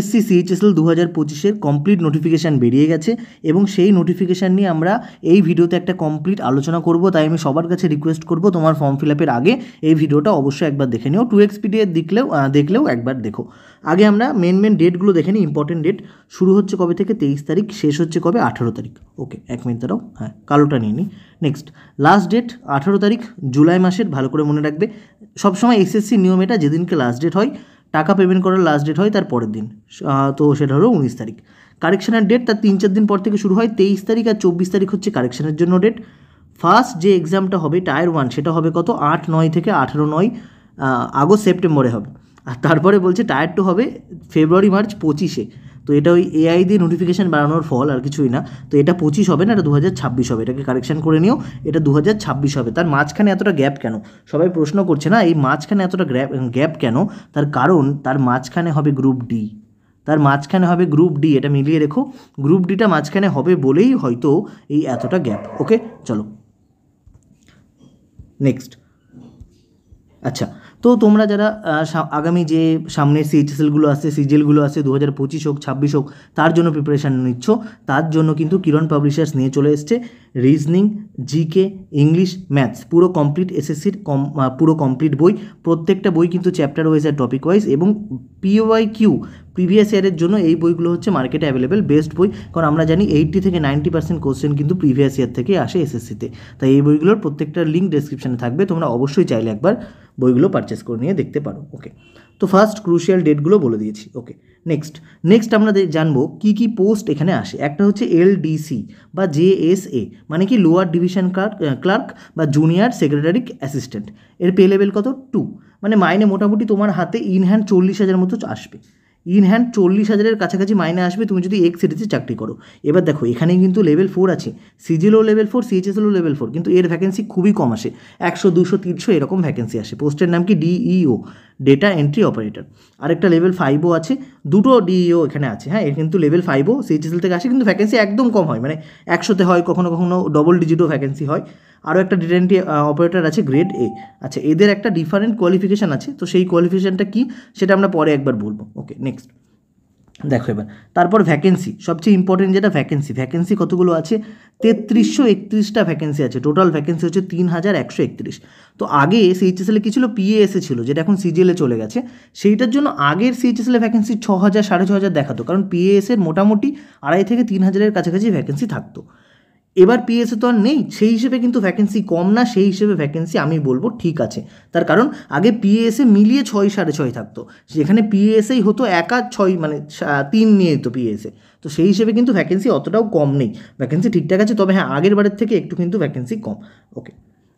SC CHSL 2025-এর complete notification বেরিয়ে গেছে এবং সেই নোটিফিকেশান নিয়ে আমরা এই ভিডিওতে একটা কমপ্লিট আলোচনা করব। তাই আমি সবার কাছে রিকোয়েস্ট করব তোমার ফর্ম ফিল আপের আগে এই ভিডিওটা অবশ্যই একবার দেখে নিও। 2x PDF দেখলেও একবার দেখো। আগে আমরা মেন ডেটগুলো দেখে নিই। ইম্পর্টেন্ট ডেট শুরু হচ্ছে কবে থেকে? 23 তারিখ, শেষ হচ্ছে কবে? 18 তারিখ। ওকে, 1 মিনিট দাঁড়াও, হ্যাঁ কালোটা নিয়ে নিই। নেক্সট লাস্ট ডেট 18 তারিখ জুলাই মাসের, ভালো করে মনে রাখবে। সবসময় এসএসসি নিয়ম এটা, যেদিনকে লাস্ট ডেট হয়, টাকা পেমেন্ট করার লাস্ট ডেট হয় তার পরের দিন, তো সেটা হলো 19 তারিখ। কারেকশানের ডেট তার 3-4 দিন পর থেকে শুরু হয়। 23 তারিখ আর 24 তারিখ হচ্ছে কারেকশানের জন্য ডেট। ফার্স্ট যে এক্সামটা হবে টায়ার 1, সেটা হবে কত? 8-9 থেকে 18-9 আগস্ট সেপ্টেম্বরে হবে। আর তারপরে বলছে টায়ার 2 হবে ফেব্রুয়ারি মার্চ 25-এ। তো এটা ওই এআই দিয়ে নোটিফিকেশান বাড়ানোর ফল, আর কিছুই না। তো এটা 25 হবে না, এটা 2026 হবে। এটাকে কারেকশান করে নিও, এটা 2026 হবে। তার মাঝখানে এতটা গ্যাপ কেন? সবাই প্রশ্ন করছে না, এই মাঝখানে এতটা গ্যাপ কেন? তার কারণ তার মাঝখানে হবে গ্রুপ ডি। তার মাঝখানে হবে গ্রুপ ডি, এটা মিলিয়ে রেখো। গ্রুপ ডিটা মাঝখানে হবে বলেই হয়তো এই এতটা গ্যাপ। ওকে, চলো নেক্সট। আচ্ছা, তো তোমরা যারা আগামী যে সামনে সিএইচএসএলগুলো আসছে, সিজিএলগুলো আসছে, 2025 হোক 26 হোক, তার জন্য প্রিপারেশান নিচ্ছ, তার জন্য কিন্তু কিরণ পাবলিশার্স নিয়ে চলে এসছে রিজনিং, জিকে, ইংলিশ, ম্যাথস পুরো কমপ্লিট এসএসসির পুরো কমপ্লিট বই। প্রত্যেকটা বই কিন্তু চ্যাপ্টার ওয়াইজ আর টপিক ওয়াইজ, এবং PYQ প্রিভিয়াস ইয়ারের জন্য এই বইগুলো হচ্ছে মার্কেটে অ্যাভেলেবেল বেস্ট বই। কারণ আমরা জানি 80 থেকে 90% কোশ্চেন কিন্তু প্রিভিয়াস ইয়ার থেকে আসে এসএসসিতে। তাই এই বইগুলোর প্রত্যেকটার লিঙ্ক ডেসক্রিপশানে থাকবে, তোমরা অবশ্যই চাইলে একবার বইগুলো পারচেস করে নিয়ে দেখতে পারো। ওকে, তো ফার্স্ট ক্রুশিয়াল ডেটগুলো বলে দিয়েছি। ওকে, নেক্সট আমরা জানবো কী পোস্ট এখানে আসে। একটা হচ্ছে LDC বা JSA, মানে কি লোয়ার ডিভিশন ক্লার্ক বা জুনিয়র সেক্রেটারি অ্যাসিস্ট্যান্ট। এর পে লেভেল কত? 2, মানে মাইনে মোটামুটি তোমার হাতে ইন হ্যান্ড 40,000 মতো আসবে। ইন হ্যান্ড 40,000-এর কাছাকাছি মাইনে আসবে তুমি যদি এক্স সিটিতে চাকরি করো। এবার দেখো এখানে কিন্তু লেভেল 4 আছে, সিজিএলও লেভেল 4, সিএইচএসএলও লেভেল 4, কিন্তু এর ভ্যাকেন্সি খুবই কম আসে, 100, 200, 300 এরকম ভ্যাকেন্সি আসে। পোস্টের নাম কি? DEO, data entry operator. আরেকটা লেভেল 5ও আছে, দুটো DEO এখানে আছে। হ্যাঁ, এর কিন্তু লেভেল 5ও সিএইচএসএল থেকে আসে, কিন্তু ভ্যাকেন্সি একদম কম হয়, মানে 100-তে হয়, কখনো কখনো ডবল ডিজিটও ভ্যাকেন্সি হয়। আরও একটা ডেটা এন্ট্রি অপারেটর আছে গ্রেড A। আচ্ছা, এদের একটা ডিফারেন্ট কোয়ালিফিকেশান আছে, তো সেই কোয়ালিফিকেশানটা কী সেটা আমরা পরে একবার বলবো। ওকে, নেক্সট দেখো এবার। তারপর ভ্যাকেন্সি, সবচেয়ে ইম্পর্টেন্ট যেটা ভ্যাকেন্সি কতগুলো আছে? 3331টা ভ্যাকেন্সি আছে। টোটাল ভ্যাকেন্সি হচ্ছে 3131। তো আগে সিএইচএসএল কী ছিল? PASA ছিল, যেটা এখন সিজিএলে চলে গেছে। সেইটার জন্য আগের সিএইচএসএল ভ্যাকেন্সি 6,000 6,500 দেখাতো, কারণ PASA মোটামুটি 2,500 থেকে 3,000-এর কাছাকাছি ভ্যাকেন্সি থাকতো। এবার PASA তো আর নেই, সেই হিসেবে কিন্তু ভ্যাকেন্সি কম না, সেই হিসেবে ভ্যাকেন্সি আমি বলবো ঠিক আছে। তার কারণ আগে PASA মিলিয়ে 6 6.5 থাকতো, যেখানে PASAই হতো 1 আর 6, মানে 3 নিয়ে তো PASA। তো সেই হিসেবে কিন্তু ভ্যাকেন্সি অতটাও কম নেই, ভ্যাকেন্সি ঠিকঠাক আছে। তবে হ্যাঁ, আগের বারের থেকে একটু কিন্তু ভ্যাকেন্সি কম। ওকে,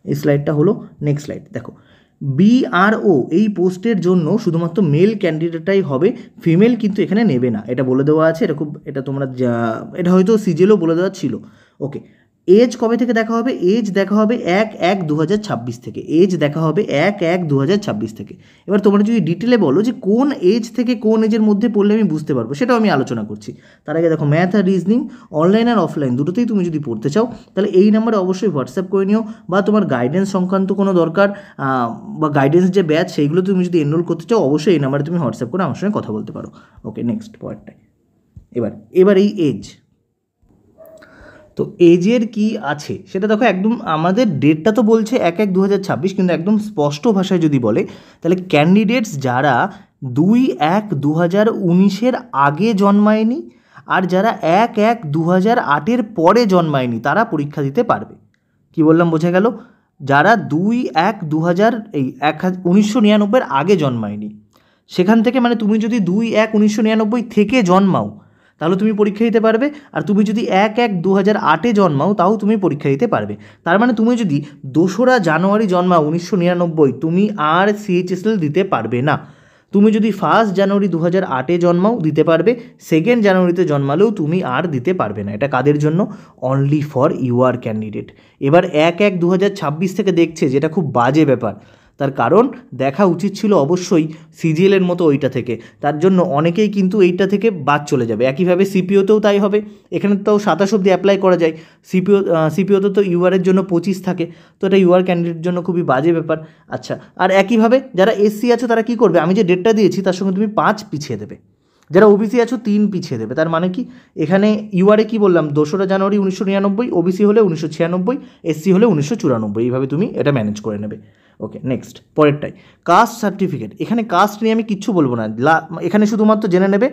এই স্লাইডটা হলো। নেক্সট স্লাইড দেখো। BRO এই পোস্টের জন্য শুধুমাত্র মেল ক্যান্ডিডেটটাই হবে, ফিমেল কিন্তু এখানে নেবে না, এটা বলে দেওয়া আছে। এটা তোমরা এটা হয়তো সিজিএলও বলে দেওয়া ছিল। ওকে, এজ কবে থেকে দেখা হবে? এজ দেখা হবে 1/1/2026 থেকে। এজ দেখা হবে 1/1/2026 থেকে। এবার তোমরা যদি ডিটেলে বলো যে কোন এজ থেকে কোন এজের মধ্যে পড়লে আমি বুঝতে পারবো, সেটাও আমি আলোচনা করছি। তার আগে দেখো, ম্যাথ আর রিজনিং অনলাইন আর অফলাইন দুটোতেই তুমি যদি পড়তে চাও, তাহলে এই নাম্বারে অবশ্যই হোয়াটসঅ্যাপ করে নিও, বা তোমার গাইডেন্স সংক্রান্ত কোনো দরকার বা গাইডেন্স যে ব্যাচ, সেইগুলো তুমি যদি এনরোল করতে চাও, অবশ্যই এই নাম্বারে তুমি হোয়াটসঅ্যাপ করে আমার সঙ্গে কথা বলতে পারো। ওকে, নেক্সট পয়েন্টটাই। এবার এই এজ, তো এজের কি আছে সেটা দেখো। একদম আমাদের ডেটটা তো বলছে 1/1/2026, কিন্তু একদম স্পষ্ট ভাষায় যদি বলে, তাহলে ক্যান্ডিডেটস যারা 2/1/2019-এর আগে জন্মায়নি আর যারা 1/1/2008-এর পরে জন্মায়নি, তারা পরীক্ষা দিতে পারবে। কি বললাম, বোঝা গেল? যারা 1999-এর আগে জন্মায়নি, সেখান থেকে, মানে তুমি যদি 2/1/1999 থেকে জন্মাও, তাহলে তুমি পরীক্ষা দিতে পারবে। আর তুমি যদি 1/1/2008-এ জন্মাও, তাও তুমি পরীক্ষা দিতে পারবে। তার মানে তুমি যদি 2রা জানুয়ারি জন্মাও 1999, তুমি আর সিএইচএসএল দিতে পারবে না। তুমি যদি 1 জানুয়ারি 2008-এ জন্মাও, দিতে পারবে। 2 জানুয়ারিতে জন্মালেও তুমি আর দিতে পারবে না। এটা কাদের জন্য? Only for UR candidate. এবার 1/1/2026 থেকে দেখছে, যেটা খুব বাজে ব্যাপার। তার কারণ দেখা উচিত ছিল অবশ্যই সিজিএলের মতো ওইটা থেকে, তার জন্য অনেকেই কিন্তু এইটা থেকে বাদ চলে যাবে। একইভাবে সিপিওতেও তাই হবে। এখানে তো 27 অবধি অ্যাপ্লাই করা যায়, সিপিওতে তো ইউআরের জন্য 25 থাকে, তো এটা ইউআর ক্যান্ডিডেটের জন্য খুবই বাজে ব্যাপার। আচ্ছা, আর একইভাবে যারা SC আছে তারা কী করবে? আমি যে ডেটটা দিয়েছি তার সঙ্গে তুমি 5 পিছিয়ে দেবে। যারা ওবিসি আছো 3 পিছিয়ে দেবে। তার মানে কি এখানে ইউআরে কি বললাম 2রা জানুয়ারি 1999, ওবিসি হলে 1996, এসসি হলে 1994, এইভাবে তুমি এটা ম্যানেজ করে নেবে। ওকে নেক্সট পরেরটাই কাস্ট সার্টিফিকেট। এখানে কাস্ট নিয়ে আমি কিচ্ছু বলবো না, এখানে শুধুমাত্র জেনে নেবে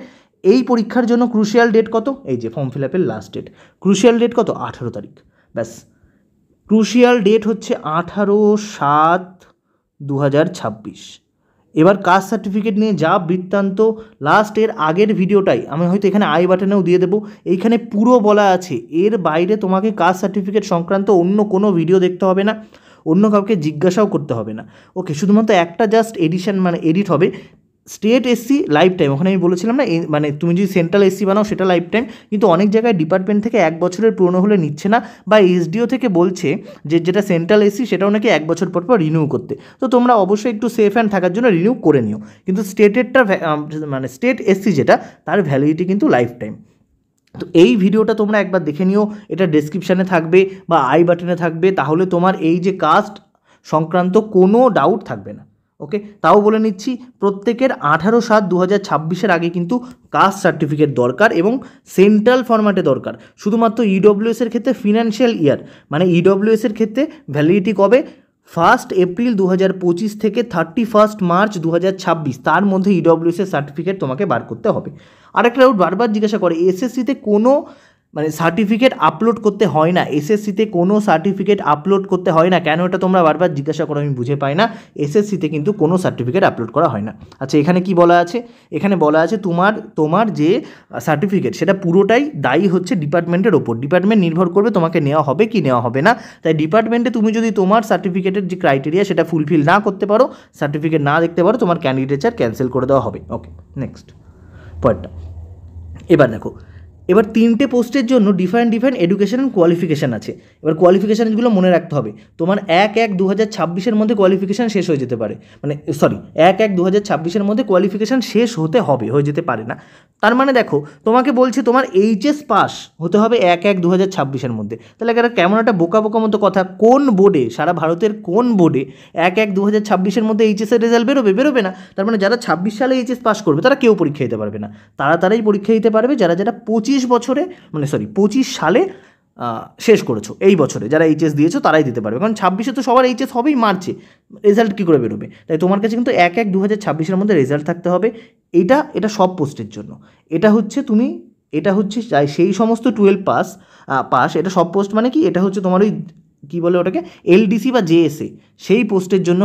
এই পরীক্ষার জন্য ক্রুশিয়াল ডেট কত, এই যে ফর্ম ফিল আপের লাস্ট ডেট, ক্রুশিয়াল ডেট কত 18 তারিখ, ব্যাস। ক্রুশিয়াল ডেট হচ্ছে 18/7/2026। এবার কাস্ট সার্টিফিকেট নিয়ে যা বৃত্তান্ত লাস্টের আগের ভিডিওটাই আমি হয়তো এখানে আই বাটনেও দিয়ে দেবো, এইখানে পুরো বলা আছে। এর বাইরে তোমাকে কাস্ট সার্টিফিকেট সংক্রান্ত অন্য কোনো ভিডিও দেখতে হবে না, অন্য কাউকে জিজ্ঞাসাও করতে হবে না। ওকে, শুধুমাত্র একটা জাস্ট এডিশন মানে এডিট হবে, স্টেট এসসি লাইফ টাইম। ওখানে আমি বলেছিলাম না মানে তুমি যদি সেন্ট্রাল এসসি বানাও সেটা লাইফ টাইম, কিন্তু অনেক জায়গায় ডিপার্টমেন্ট থেকে 1 বছরের পুরনো হলে নিচ্ছে না, বা এসডিও থেকে বলছে যে যেটা সেন্ট্রাল এসসি সেটাও নাকি 1 বছর পর পর রিনিউ করতে। তো তোমরা অবশ্যই একটু সেফ অ্যান্ড থাকার জন্য রিনিউ করে নিও, কিন্তু স্টেটেরটা মানে স্টেট এসসি যেটা তার ভ্যালিডিটি কিন্তু লাইফ টাইম। তো এই ভিডিওটা তোমরা একবার দেখে নিও, এটা ডেসক্রিপশানে থাকবে বা আই বাটনে থাকবে, তাহলে তোমার এই যে কাস্ট সংক্রান্ত কোনো ডাউট থাকবে না। ওকে, তাও বলে নিচ্ছি প্রত্যেকের 18/7/2026 আগে কিন্তু কাস্ট সার্টিফিকেট দরকার এবং সেন্ট্রাল ফরম্যাটে দরকার। শুধুমাত্র ইডব্লিউএসের ক্ষেত্রে ফিনান্সিয়াল ইয়ার মানে ইডব্লিউএসের ক্ষেত্রে ভ্যালিডিটি কবে 1 এপ্রিল 2025 থেকে 31 মার্চ 2026, তার মধ্যে ইডব্লিউএসের সার্টিফিকেট তোমাকে বার করতে হবে। আরেকটা ডাউট বারবার জিজ্ঞাসা করে, এসএসসিতে কোনো মানে সার্টিফিকেট আপলোড করতে হয় না, এসএসসিতে কোনো সার্টিফিকেট আপলোড করতে হয় না কেন, এটা তোমরা বারবার জিজ্ঞাসা করো, আমি বুঝে পাই না। এসএসসিতে কিন্তু কোনো সার্টিফিকেট আপলোড করা হয় না। আচ্ছা, এখানে কি বলা আছে, এখানে বলা আছে তোমার যে সার্টিফিকেট সেটা পুরোটাই দায়ী হচ্ছে ডিপার্টমেন্টের ওপর, ডিপার্টমেন্ট নির্ভর করবে তোমাকে নেওয়া হবে কি নেওয়া হবে না। তাই ডিপার্টমেন্টে তুমি যদি তোমার সার্টিফিকেটের যে ক্রাইটেরিয়া সেটা ফুলফিল না করতে পারো, সার্টিফিকেট না দেখতে পারো, তোমার ক্যান্ডিডেচার ক্যান্সেল করে দেওয়া হবে। ওকে নেক্সট পয়েন্টটা এবার দেখো, এবার 3টে পোস্টের জন্য ডিফারেন্ট এডুকেশন অ্যান্ড কোয়ালিফিকেশান আছে। এবার কোয়ালিফিকেশানগুলো মনে রাখতে হবে, তোমার 1/1/2026 মধ্যে কোয়ালিফিকেশান শেষ হয়ে যেতে পারে, মানে সরি 1/1/2026 মধ্যে কোয়ালিফিকেশান শেষ হয়ে যেতে পারে না। তার মানে দেখো তোমাকে বলছে তোমার এইচএস পাস হতে হবে 1/1/2026 মধ্যে, তাহলে এটা কেমন একটা বোকা মতো কথা। কোন বোর্ডে, সারা ভারতের কোন বোর্ডে 1/1/2026 মধ্যে এইচএসের রেজাল্ট বেরোবে না। তার মানে যারা 26 সালে এইচএস পাস করবে তারা কেউ পরীক্ষা দিতে পারবে না, তারাই পরীক্ষা দিতে পারবে যারা 25 সালে শেষ করেছো, এই বছরে যারা এইচএস দিয়েছো তারাই দিতে পারবে, কারণ 26-এ তো সবার এইচএস হবেই, মার্চে রেজাল্ট কী করে বেরোবে। তাই তোমার কাছে কিন্তু 1/1/2026 মধ্যে রেজাল্ট থাকতে হবে। এটা সব পোস্টের জন্য, এটা হচ্ছে সেই সমস্ত 12 পাস, এটা সব পোস্ট মানে কি, এটা হচ্ছে তোমার ওই কী বলে ওটাকে এলডিসি বা জেএসএ, সেই পোস্টের জন্য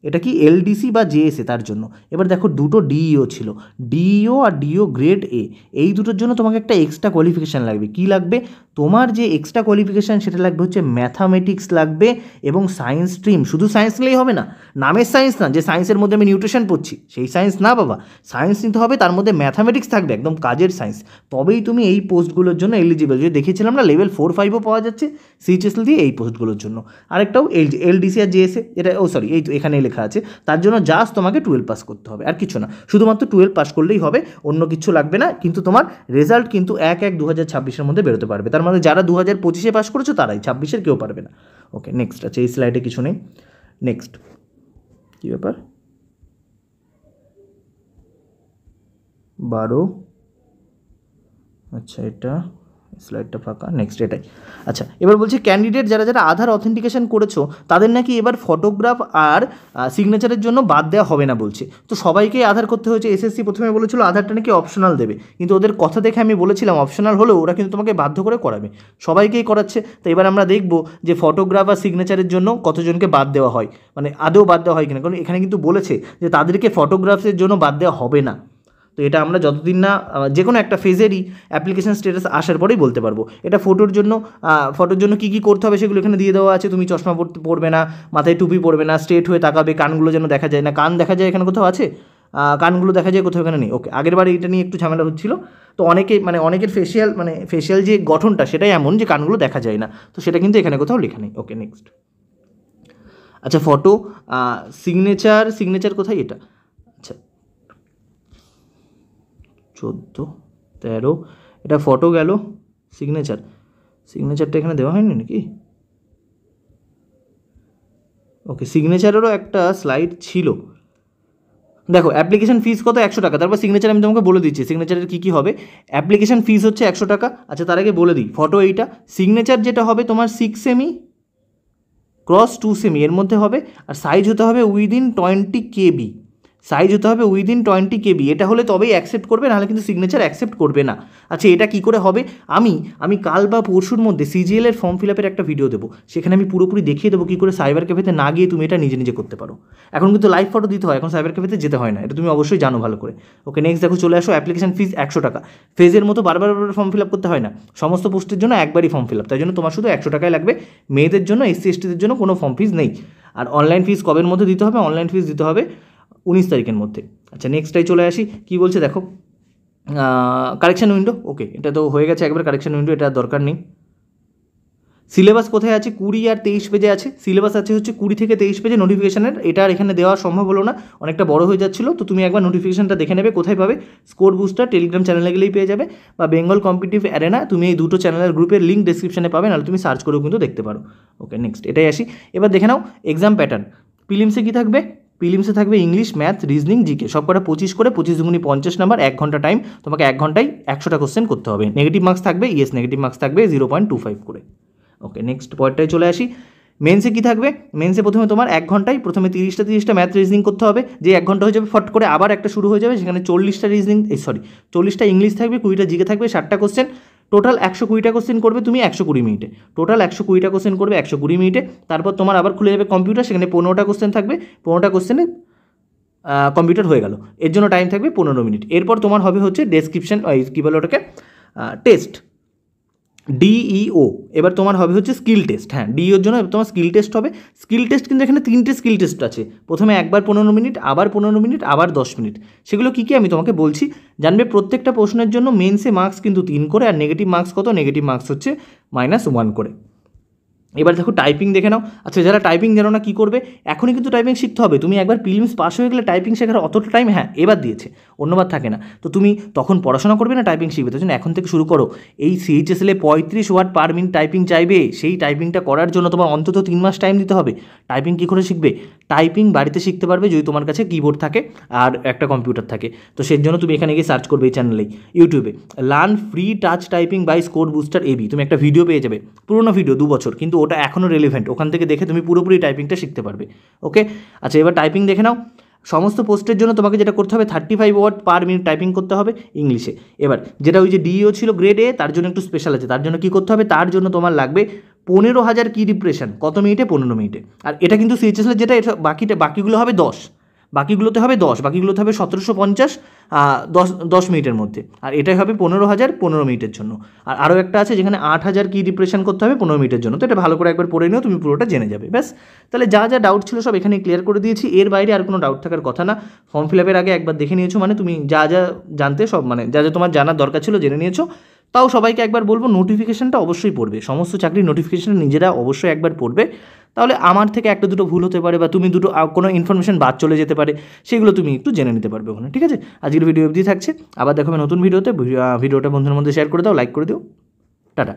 এটা কি এলডিসি বা জেএসএ তার জন্য। এবার দেখো দুটো ডিইও ছিল, ডিইও আর ডিও গ্রেড এ, এই দুটোর জন্য তোমাকে একটা এক্সট্রা কোয়ালিফিকেশান লাগবে। কি লাগবে তোমার যে এক্সট্রা কোয়ালিফিকেশান সেটা লাগবে হচ্ছে ম্যাথামেটিক্স লাগবে এবং সায়েন্স স্ট্রিম। শুধু সায়েন্স নিলেই হবে না, নামের সায়েন্স না, যে সায়েন্সের মধ্যে আমি নিউট্রিশন পড়ছি সেই সায়েন্স না বাবা, সায়েন্স নিতে হবে, তার মধ্যে ম্যাথামেটিক্স থাকবে, একদম কাজের সায়েন্স, তবেই তুমি এই পোস্টগুলোর জন্য এলিজিবল। যদি দেখেছিলাম না লেভেল 4-5ও পাওয়া যাচ্ছে সিএইচএসএল দিয়ে এই পোস্টগুলোর জন্য। আরেকটাও এলডিসি আর জেএসএ, এটা এই তো এখানে লেখা আছে, তার জন্য জাস্ট তোমাকে 12 পাস করতে হবে, আর কিছু না, শুধুমাত্র 12 পাস করলেই হবে, অন্য কিছু লাগবে না। কিন্তু তোমার রেজাল্ট কিন্তু 1/1/2026 মধ্যে বেরোতে পারবে, তার মানে যারা 2025 পাস করেছো তারাই, 26 কেউ পারবে না। ওকে নেক্সট আছে, এই স্লাইডে কিছু নেই। নেক্সট কী ব্যাপার 12, আচ্ছা এটা স্লাইডটা ফাঁকা, নেক্সট এটাই। আচ্ছা, এবার বলছি ক্যান্ডিডেট যারা আধার অথেন্টিকেশন করেছো তাদের নাকি এবার ফটোগ্রাফ আর সিগনেচারের জন্য বাদ দেওয়া হবে না বলছে। তো সবাইকেই আধার করতে হয়েছে, এসএসসি প্রথমে বলেছিল আধারটা নাকি অপশনাল দেবে, কিন্তু ওদের কথা দেখে আমি বলেছিলাম অপশনাল হলেও ওরা কিন্তু তোমাকে বাধ্য করে করাবে, সবাইকেই করাচ্ছে। তো এবার আমরা দেখব যে ফটোগ্রাফ আর সিগনেচারের জন্য কতজনকে বাদ দেওয়া হয়, মানে আদৌ বাদ দেওয়া হয় কিনা, কারণ এখানে কিন্তু বলেছে যে তাদেরকে ফটোগ্রাফের জন্য বাদ দেওয়া হবে না। তো এটা আমরা যতদিন না যে কোনো একটা ফেজেরই অ্যাপ্লিকেশন স্ট্যাটাস আসার পরেই বলতে পারবো। এটা ফটোর জন্য কী করতে হবে সেগুলো এখানে দিয়ে দেওয়া আছে। তুমি চশমা পরবে না, মাথায় টুপি পরবে না, স্ট্রেট হয়ে তাকাবে, কানগুলো যেন দেখা যায় না, কান দেখা যায় এখানে কোথাও আছে, কানগুলো দেখা যায় কোথাও এখানে নেই। ওকে, আগের বারে এটা নিয়ে একটু ঝামেলা হচ্ছিলো, তো অনেকের ফেশিয়াল যে গঠনটা সেটাই এমন যে কানগুলো দেখা যায় না, তো সেটা কিন্তু এখানে কোথাও লেখা নেই। ওকে নেক্সট, আচ্ছা ফটো সিগনেচার কোথায়, এটা আচ্ছা 14, 13, এটা ফটো গেল, সিগনেচারটা এখানে দেওয়া হয়নি নাকি। ওকে, সিগনেচারেরও একটা স্লাইড ছিল, দেখো অ্যাপ্লিকেশন ফিস কত 100 টাকা, তারপর সিগনেচার আমি তোমাকে বলে দিচ্ছি সিগনেচারের কী কী হবে। অ্যাপ্লিকেশন ফিস হচ্ছে 100 টাকা। আচ্ছা তার আগে বলে দিই ফটো এইটা, সিগনেচার যেটা হবে তোমার 6 সেমি ক্রস 2 সেমি এর মধ্যে হবে, আর সাইজ হতে হবে উইদিন 20 কেবি, সাইজ হতে হবে উইদিন 20 কেবি। এটা হলে তবেই অ্যাকসেপ্ট করবে, নাহলে কিন্তু সিগনেচার অ্যাকসেপ্ট করবে না। আচ্ছা এটা কী করে হবে, আমি কাল বা পরশুর মধ্যে সিজিএল এর ফর্ম ফিল আপের একটা ভিডিও দেবো, সেখানে আমি পুরোপুরি দেখিয়ে দেবো কী করে সাইবার ক্যাফেতে না গিয়ে তুমি এটা নিজে নিজে করতে পারো। এখন কিন্তু লাইভ ফটো দিতে হয়, এখন সাইবার ক্যাফেতে যেতে হয় না, এটা তুমি অবশ্যই জানো ভালো করে। ওকে নেক্সট দেখো চলে আসো, অ্যাপ্লিকেশন ফিস 100 টাকা। ফেজের মতো বারবার ফর্ম ফিল আপ করতে হয় না, সমস্ত পোস্টের জন্য একবারই ফর্ম ফিল আপ, তাই জন্য তোমার শুধু 100 টাকায় লাগবে। মেয়েদের জন্য SC STদের জন্য কোনো ফর্ম ফিস নেই। আর অনলাইন ফিস কবের মধ্যে দিতে হবে, অনলাইন ফিস দিতে হবে 19 তারিখের মধ্যে। আচ্ছা নেক্সটটাই চলে আসি, কী বলছে দেখো, কারেকশান উইন্ডো, ওকে এটা তো হয়ে গেছে একবার কারেকশান উইন্ডো, এটা দরকার নেই। সিলেবাস কোথায় আছে, 20 আর 23 পেজে আছে। সিলেবাস আছে হচ্ছে 20 থেকে 23 পেজে নোটিফিকেশানের, এটা আর এখানে দেওয়া সম্ভব হলো না, অনেকটা বড় হয়ে যাচ্ছিলো। তো তুমি একবার নোটিফিকেশানটা দেখে নেবে, কোথায় পাবে, স্কোর বুস্টার টেলিগ্রাম চ্যানেলে গেলেই পেয়ে যাবে, বা বেঙ্গল কম্পিটিটিভ অ্যারেনা, তুমি এই দুটো চ্যানেলের গ্রুপের লিঙ্ক ডেসক্রিপশনে পাবে, নাহলে তুমি সার্চ করেও কিন্তু দেখতে পারো। ওকে নেক্সট এটাই আসি, এবার দেখে নাও এক্সাম প্যাটার্ন। প্রিলিমসে কী থাকবে, প্রিলিমসে থাকবে ইংলিশ, ম্যাথ, রিজনিং, জিকে, সব কটা 25 করে, 25 দুগুনি 50 নাম্বার, 1 ঘন্টা টাইম, তোমাকে 1 ঘন্টায় 100টা কোশ্চেন করতে হবে। নেগেটিভ মার্কস থাকবে, ইয়েস নেগেটিভ মার্কস থাকবে 0.25 করে। ওকে নেক্সট পয়েন্টটায় চলে আসি, মেন্সে কী থাকবে, মেন্সে প্রথমে তোমার 1 ঘন্টায় প্রথমে 30টা ম্যাথ রিজনিং করতে হবে, যে 1 ঘন্টা হয়ে যাবে ফট করে আবার একটা শুরু হয়ে যাবে, সেখানে 40টা রিজনিং 40টা ইংলিশ থাকবে, 20টা জিকে থাকবে, 60টা কোশ্চেন, টোটাল 120টা কোশ্চেন করবে তুমি 120 মিনিটে, টোটাল 120টা কোশ্চেন করবে 120 মিনিটে। তারপর তোমার আবার খুলে যাবে কম্পিউটার, সেখানে 15টা কোশ্চেন থাকবে, 15টা কোশ্চেনে কম্পিউটার হয়ে গেল, এর জন্য টাইম থাকবে 15 মিনিট। এরপর তোমার হবে হচ্ছে ডেসক্রিপশন, কী বলে ওটাকে, টেস্ট, ডিইও। এবার তোমার হবে হচ্ছে স্কিল টেস্ট, হ্যাঁ ডিইওর জন্য তোমার স্কিল টেস্ট হবে। স্কিল টেস্ট কিন্তু এখানে 3টে স্কিল টেস্ট আছে, প্রথমে একবার 15 মিনিট, আবার 15 মিনিট, আবার 10 মিনিট। সেগুলো কী কী আমি তোমাকে বলছি, জানবে প্রত্যেকটা প্রশ্নের জন্য মেন্সে মার্কস কিন্তু 3 করে, আর নেগেটিভ মার্কস কত, নেগেটিভ মার্কস হচ্ছে -1 করে। এবার দেখো টাইপিং দেখে নাও। আচ্ছা যারা টাইপিং জানো না কী করবে, এখনই কিন্তু টাইপিং শিখতে হবে, তুমি একবার প্রিলিমস পাস হয়ে গেলে টাইপিং শেখার অতটা টাইম হ্যাঁ এবার দিয়েছে, অন্যবার থাকে না। তো তুমি তখন পড়াশোনা করবে না টাইপিং শিখবে, তাই জন্য এখন থেকে শুরু করো। এই CHSL 35 word per minute typing চাইবে, সেই টাইপিংটা করার জন্য তোমার অন্তত 3 মাস টাইম দিতে হবে। টাইপিং কী করে শিখবে, টাইপিং বাড়িতে শিখতে পারবে যদি তোমার কাছে কিবোর্ড থাকে আর একটা কম্পিউটার থাকে। তো সেই জন্য তুমি এখানে গিয়ে সার্চ করবে এই চ্যানেলেই, ইউটিউবে learn free touch typing by score booster AB, তুমি একটা ভিডিও পেয়ে যাবে, পুরোনো ভিডিও 2 বছর, কিন্তু ওটা এখনও রেলিভেন্ট, ওখান থেকে দেখে তুমি পুরোপুরি টাইপিংটা শিখতে পারবে। ওকে আচ্ছা এবার টাইপিং দেখে নাও। সমস্ত পোস্টের জন্য তোমাকে যেটা করতে হবে 35 ওয়ার্ড পার মিনিট টাইপিং করতে হবে ইংলিশে। এবার যেটা ওই যে ডিইও ছিল গ্রেড A, তার জন্য একটু স্পেশাল আছে, তার জন্য কী করতে হবে, তার জন্য তোমার লাগবে 15,000 কি ডিপ্রেশন, কত মিনিটে, 15 মিনিটে। আর এটা কিন্তু CHSL যেটা, এটা বাকিগুলো হবে 10, বাকিগুলোতে হবে 10, বাকিগুলোতে হবে 1750 10 মিনিটের মধ্যে, আর এটাই হবে 15,000 15 মিনিটের জন্য। আর আরও একটা আছে যেখানে 8,000 কি ডিপ্রেশন করতে হবে 15 মিনিটের জন্য। তো এটা ভালো করে একবার পড়ে নিও, তুমি পুরোটা জেনে যাবে। ব্যাস তাহলে যা যা ডাউট ছিল সব এখানে ক্লিয়ার করে দিয়েছি, এর বাইরে আর কোনো ডাউট থাকার কথা না। ফর্ম ফিল আপের আগে একবার দেখে নিয়েছো মানে তুমি যা যা জানতে সব, মানে যা যা তোমার জানার দরকার ছিল জেনে নিয়েছো। তাও সবাইকে একবার বলবো নোটিফিকেশানটা অবশ্যই পড়বে, সমস্ত চাকরির নোটিফিকেশান নিজেরা অবশ্যই একবার পড়বে, তাহলে আমার থেকে একটা দুটো ভুল হতে পারে, বা তুমি দুটো কোনো ইনফরমেশন বাদ চলে যেতে পারে, সেগুলো তুমি একটু জেনে নিতে পারবে ওখানে। ঠিক আছে, আজকের ভিডিও অবধি থাকছে, আবার দেখাবে নতুন ভিডিওতে। ভিডিওটা বন্ধুদের মধ্যে শেয়ার করে দাও, লাইক করে দিও, টাটা।